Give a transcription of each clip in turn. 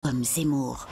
Comme Zemmour.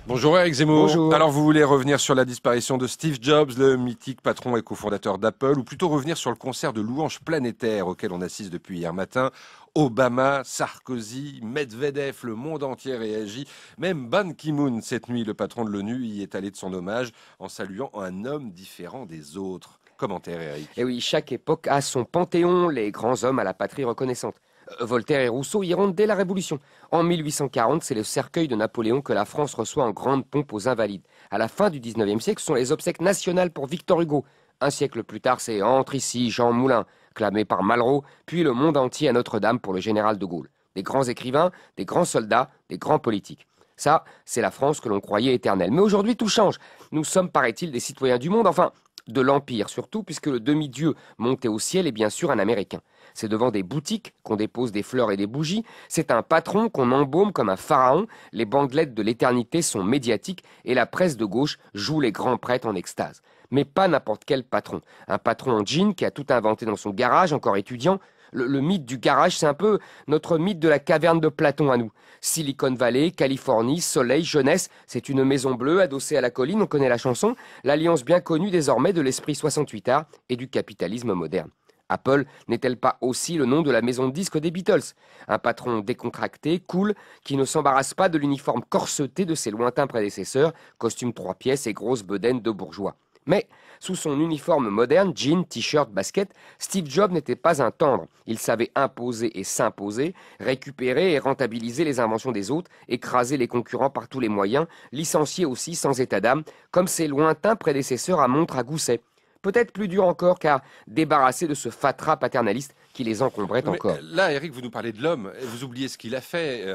Bonjour Eric Zemmour. Bonjour. Alors vous voulez revenir sur la disparition de Steve Jobs, le mythique patron et cofondateur d'Apple, ou plutôt revenir sur le concert de louanges planétaires auquel on assiste depuis hier matin. Obama, Sarkozy, Medvedev, le monde entier réagit. Même Ban Ki-moon, cette nuit, le patron de l'ONU, y est allé de son hommage en saluant un homme différent des autres. Commentaire Eric. Et oui, chaque époque a son panthéon, les grands hommes à la patrie reconnaissante. Voltaire et Rousseau y iront dès la Révolution. En 1840, c'est le cercueil de Napoléon que la France reçoit en grande pompe aux Invalides. À la fin du 19e siècle, ce sont les obsèques nationales pour Victor Hugo. Un siècle plus tard, c'est Entre ici, Jean Moulin, clamé par Malraux, puis le monde entier à Notre-Dame pour le général de Gaulle. Des grands écrivains, des grands soldats, des grands politiques. Ça, c'est la France que l'on croyait éternelle. Mais aujourd'hui, tout change. Nous sommes, paraît-il, des citoyens du monde, enfin, de l'Empire surtout, puisque le demi-dieu monté au ciel est bien sûr un Américain. C'est devant des boutiques qu'on dépose des fleurs et des bougies, c'est un patron qu'on embaume comme un pharaon, les bandelettes de l'éternité sont médiatiques et la presse de gauche joue les grands prêtres en extase. Mais pas n'importe quel patron. Un patron en jean qui a tout inventé dans son garage, encore étudiant. Le mythe du garage, c'est un peu notre mythe de la caverne de Platon à nous. Silicon Valley, Californie, soleil, jeunesse, c'est une maison bleue adossée à la colline, on connaît la chanson, l'alliance bien connue désormais de l'esprit 68 art et du capitalisme moderne. Apple n'est-elle pas aussi le nom de la maison de disques des Beatles? Un patron décontracté, cool, qui ne s'embarrasse pas de l'uniforme corseté de ses lointains prédécesseurs, costume 3 pièces et grosse bedaine de bourgeois. Mais, sous son uniforme moderne, jean, t-shirt, basket, Steve Jobs n'était pas un tendre. Il savait imposer et s'imposer, récupérer et rentabiliser les inventions des autres, écraser les concurrents par tous les moyens, licencier aussi sans état d'âme, comme ses lointains prédécesseurs à montre à gousset. Peut-être plus dur encore, car débarrassé de ce fatras paternaliste qui les encombrait encore. Là, Eric, vous nous parlez de l'homme. Vous oubliez ce qu'il a fait.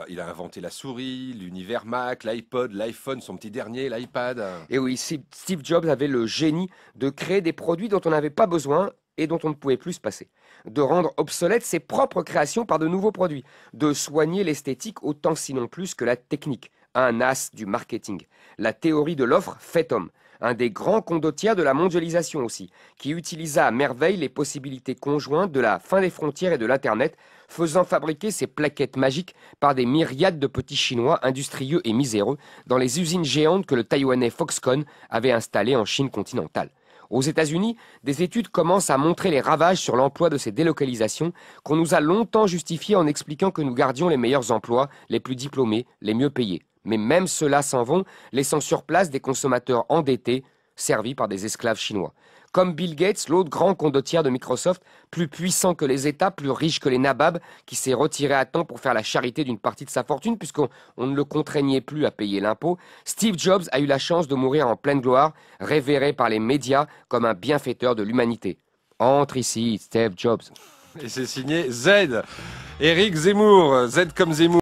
Il a inventé la souris, l'univers Mac, l'iPod, l'iPhone, son petit dernier, l'iPad. Et oui, Steve Jobs avait le génie de créer des produits dont on n'avait pas besoin et dont on ne pouvait plus se passer. De rendre obsolètes ses propres créations par de nouveaux produits. De soigner l'esthétique autant sinon plus que la technique. Un as du marketing. La théorie de l'offre fait homme. Un des grands condottières de la mondialisation aussi, qui utilisa à merveille les possibilités conjointes de la fin des frontières et de l'Internet, faisant fabriquer ces plaquettes magiques par des myriades de petits Chinois industrieux et miséreux dans les usines géantes que le Taïwanais Foxconn avait installées en Chine continentale. Aux États-Unis, des études commencent à montrer les ravages sur l'emploi de ces délocalisations qu'on nous a longtemps justifiés en expliquant que nous gardions les meilleurs emplois, les plus diplômés, les mieux payés. Mais même ceux-là s'en vont, laissant sur place des consommateurs endettés, servis par des esclaves chinois. Comme Bill Gates, l'autre grand condottière de Microsoft, plus puissant que les États, plus riche que les nababs, qui s'est retiré à temps pour faire la charité d'une partie de sa fortune, puisqu'on ne le contraignait plus à payer l'impôt, Steve Jobs a eu la chance de mourir en pleine gloire, révéré par les médias comme un bienfaiteur de l'humanité. Entre ici, Steve Jobs. Et c'est signé Z. Eric Zemmour. Z comme Zemmour.